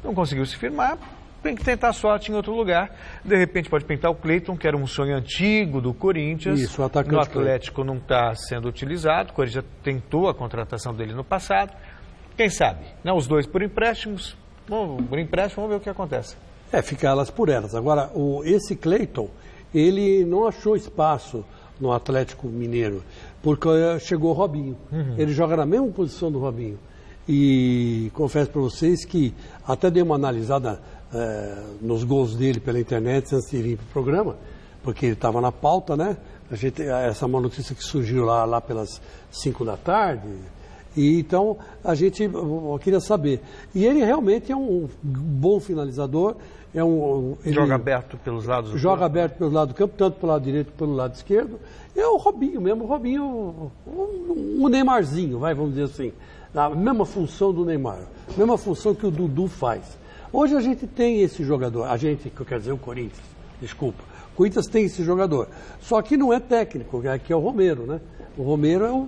Não conseguiu se firmar, tem que tentar a sorte em outro lugar. De repente pode pintar o Cleiton, que era um sonho antigo do Corinthians. Isso, o atacante. No Atlético não está sendo utilizado. O Corinthians tentou a contratação dele no passado. Quem sabe? Né? Os dois por empréstimos. Vamos ver o que acontece. Ficar elas por elas. Agora, esse Cleiton, ele não achou espaço no Atlético Mineiro, porque chegou o Robinho. Ele joga na mesma posição do Robinho. E confesso para vocês que até dei uma analisada nos gols dele pela internet antes de vir para o programa, porque ele estava na pauta, né? Essa é uma notícia que surgiu lá pelas 5 da tarde. E então eu queria saber. E ele realmente é um bom finalizador. Ele joga aberto pelos lados do campo. Joga aberto pelos lados do campo, tanto pelo lado direito quanto pelo lado esquerdo. É o Robinho mesmo, um Neymarzinho, vamos dizer assim. A mesma função do Neymar, a mesma função que o Dudu faz. Hoje a gente tem esse jogador, o Corinthians, desculpa. O Corinthians tem esse jogador. Só que não é técnico, que é o Romero, né? O Romero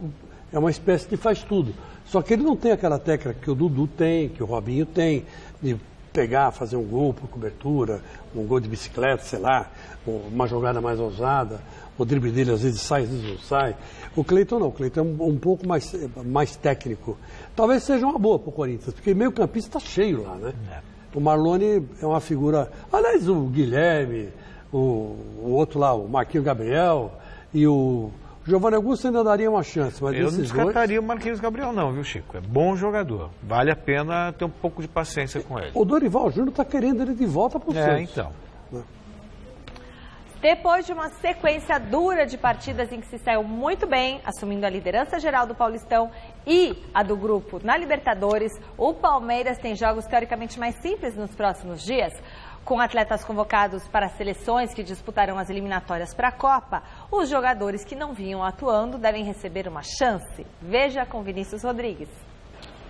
é uma espécie de faz tudo. Só que ele não tem aquela técnica que o Dudu tem, que o Robinho tem, de pegar, fazer um gol por cobertura, um gol de bicicleta, sei lá, uma jogada mais ousada, o drible dele às vezes sai, às vezes não sai. O Cleiton não, o Cleiton é um pouco mais técnico. Talvez seja uma boa para o Corinthians, porque meio campista está cheio lá, né? O Marlone é uma figura... Aliás, o Guilherme, o outro lá, o Marquinhos Gabriel e o Giovanni Augusto ainda daria uma chance. Mas eu não descartaria o Marquinhos Gabriel não, viu, Chico? É bom jogador. Vale a pena ter um pouco de paciência com ele. O Dorival Júnior está querendo ele de volta para o Santos. Então. Depois de uma sequência dura de partidas em que se saiu muito bem, assumindo a liderança geral do Paulistão e a do grupo na Libertadores, o Palmeiras tem jogos teoricamente mais simples nos próximos dias. Com atletas convocados para seleções que disputarão as eliminatórias para a Copa, os jogadores que não vinham atuando devem receber uma chance. Veja com Vinícius Rodrigues.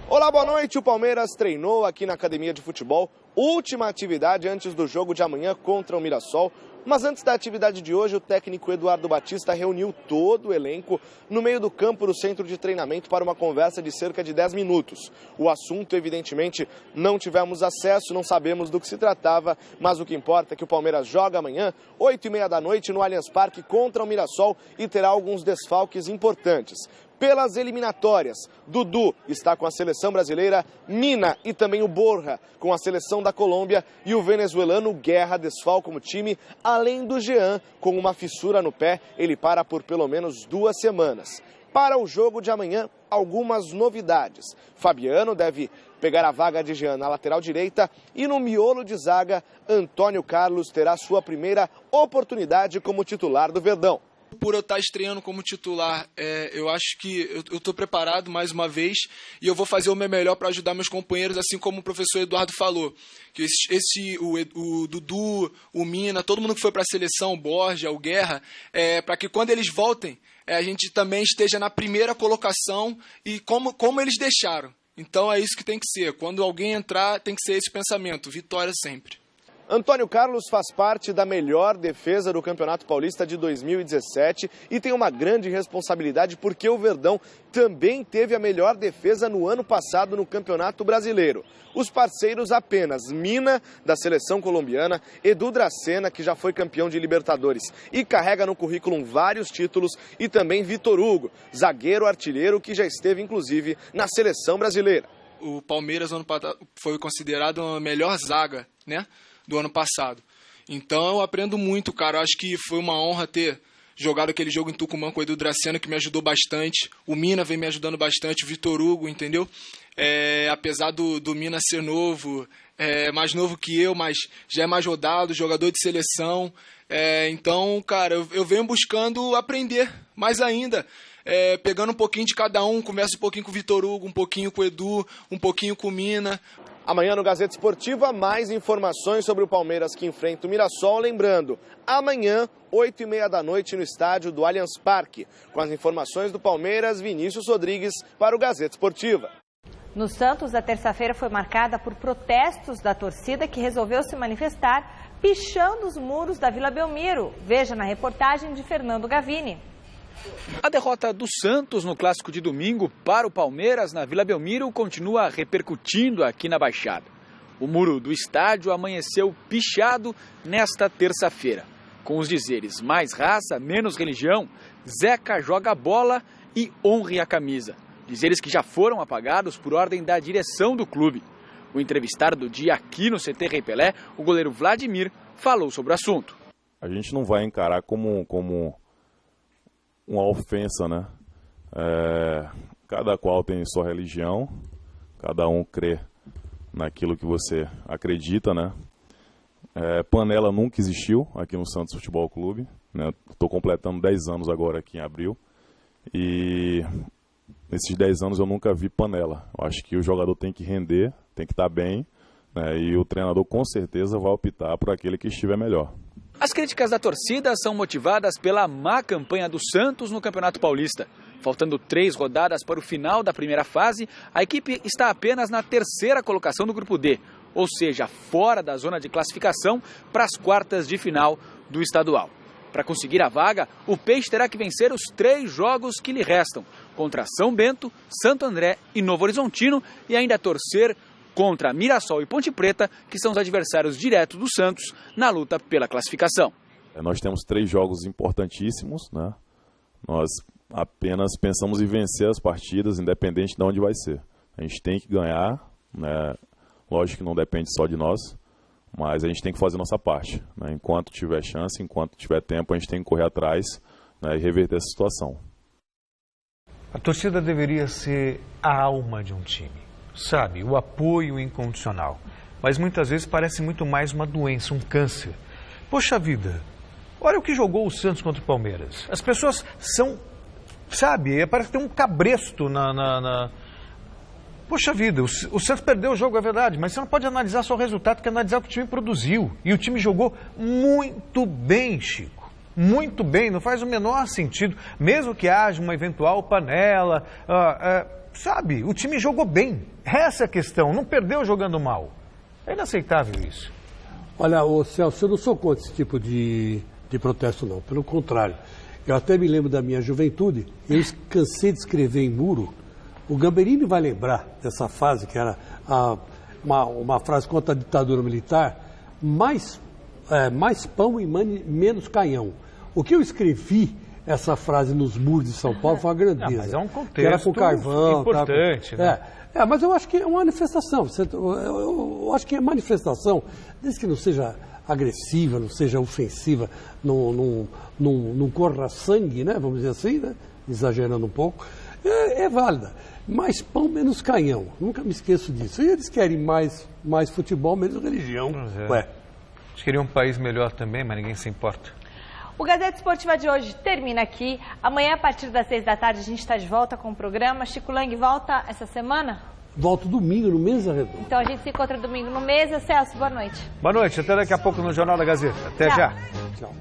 Olá, boa noite. O Palmeiras treinou aqui na Academia de Futebol. Última atividade antes do jogo de amanhã contra o Mirassol. Mas antes da atividade de hoje, o técnico Eduardo Batista reuniu todo o elenco no meio do campo do centro de treinamento para uma conversa de cerca de 10 minutos. O assunto, evidentemente, não tivemos acesso, não sabemos do que se tratava, mas o que importa é que o Palmeiras joga amanhã, 8h30 da noite, no Allianz Parque contra o Mirassol e terá alguns desfalques importantes. Pelas eliminatórias, Dudu está com a seleção brasileira, Mina e também o Borja com a seleção da Colômbia e o venezuelano Guerra desfalca o time, além do Jean com uma fissura no pé, ele para por pelo menos 2 semanas. Para o jogo de amanhã, algumas novidades. Fabiano deve pegar a vaga de Jean na lateral direita e no miolo de zaga, Antônio Carlos terá sua primeira oportunidade como titular do Verdão. Por eu estar estreando como titular, eu acho que eu estou preparado mais uma vez e eu vou fazer o meu melhor para ajudar meus companheiros, assim como o professor Eduardo falou. Que o Dudu, o Mina, todo mundo que foi para a seleção, o Borja, o Guerra, para que quando eles voltem, a gente também esteja na primeira colocação e como eles deixaram. Então é isso que tem que ser. Quando alguém entrar, tem que ser esse pensamento, vitória sempre. Antônio Carlos faz parte da melhor defesa do Campeonato Paulista de 2017 e tem uma grande responsabilidade porque o Verdão também teve a melhor defesa no ano passado no Campeonato Brasileiro. Os parceiros apenas Mina, da seleção colombiana, Edu Dracena, que já foi campeão de Libertadores e carrega no currículo vários títulos, e também Vitor Hugo, zagueiro artilheiro que já esteve inclusive na seleção brasileira. O Palmeiras ano passado foi considerado a melhor zaga, né, do ano passado. Então eu aprendo muito, cara. Eu acho que foi uma honra ter jogado aquele jogo em Tucumã com o Edu Dracena, que me ajudou bastante. O Mina vem me ajudando bastante, o Vitor Hugo, entendeu? Apesar do Mina ser novo, mais novo que eu, mas já é mais rodado, jogador de seleção. Então, cara, eu venho buscando aprender mais ainda. Pegando um pouquinho de cada um, converso um pouquinho com o Vitor Hugo, um pouquinho com o Edu, um pouquinho com o Mina. Amanhã no Gazeta Esportiva, mais informações sobre o Palmeiras que enfrenta o Mirassol. Lembrando, amanhã, 8h30 da noite, no estádio do Allianz Parque. Com as informações do Palmeiras, Vinícius Rodrigues para o Gazeta Esportiva. No Santos, a terça-feira foi marcada por protestos da torcida que resolveu se manifestar pichando os muros da Vila Belmiro. Veja na reportagem de Fernando Gavini. A derrota do Santos no clássico de domingo para o Palmeiras na Vila Belmiro continua repercutindo aqui na Baixada. O muro do estádio amanheceu pichado nesta terça-feira, com os dizeres mais raça, menos religião, Zeca joga bola e honre a camisa. Dizeres que já foram apagados por ordem da direção do clube. O entrevistado do dia aqui no CT Rei Pelé, o goleiro Vladimir, falou sobre o assunto. A gente não vai encarar como uma ofensa, né? Cada qual tem sua religião, cada um crê naquilo que você acredita, né? Panela nunca existiu aqui no Santos Futebol Clube, né? Estou completando 10 anos agora aqui em abril e nesses 10 anos eu nunca vi panela. Eu acho que o jogador tem que render, tem que estar bem, né? E o treinador com certeza vai optar por aquele que estiver melhor. As críticas da torcida são motivadas pela má campanha do Santos no Campeonato Paulista. Faltando 3 rodadas para o final da primeira fase, a equipe está apenas na 3ª colocação do Grupo D, ou seja, fora da zona de classificação para as quartas de final do estadual. Para conseguir a vaga, o Peixe terá que vencer os 3 jogos que lhe restam, contra São Bento, Santo André e Novo Horizontino, e ainda torcer contra Mirassol e Ponte Preta, que são os adversários diretos do Santos na luta pela classificação. Nós temos 3 jogos importantíssimos, né? Nós apenas pensamos em vencer as partidas, independente de onde vai ser. A gente tem que ganhar, né? Lógico que não depende só de nós, mas a gente tem que fazer a nossa parte, né? Enquanto tiver chance, enquanto tiver tempo, a gente tem que correr atrás, né, e reverter essa situação. A torcida deveria ser a alma de um time, sabe? O apoio incondicional. Mas muitas vezes parece muito mais uma doença, um câncer. Poxa vida, olha o que jogou o Santos contra o Palmeiras. As pessoas são, sabe, parece que tem um cabresto Poxa vida, o Santos perdeu o jogo, é verdade, mas você não pode analisar só o resultado, tem que analisar o que o time produziu. E o time jogou muito bem, Chico. Muito bem, não faz o menor sentido. Mesmo que haja uma eventual panela, sabe, o time jogou bem. Essa é a questão, não perdeu jogando mal. É inaceitável isso. Olha, Celso, eu não sou contra esse tipo de protesto, não. Pelo contrário. Eu até me lembro da minha juventude, eu cansei de escrever em muro. O Gamberini vai lembrar dessa fase, que era uma frase contra a ditadura militar, mais pão e menos canhão. O que eu escrevi, essa frase nos muros de São Paulo, foi uma grandeza. Mas é um contexto que era com carvão, importante. Né? Mas eu acho que é uma manifestação. Eu acho que é manifestação, desde que não seja agressiva, não seja ofensiva, não corra sangue, né? Vamos dizer assim, né? Exagerando um pouco, é válida. Mais pão, menos canhão. Nunca me esqueço disso. E eles querem mais futebol, menos religião. Eles queriam um país melhor também, mas ninguém se importa. O Gazeta Esportiva de hoje termina aqui. Amanhã, a partir das 6 da tarde, a gente está de volta com o programa. Chico Lang volta essa semana? Volto domingo no Mesa Redonda. Então a gente se encontra domingo no Mesa. Celso, boa noite. Boa noite, até daqui a pouco no Jornal da Gazeta. Até já. Tchau.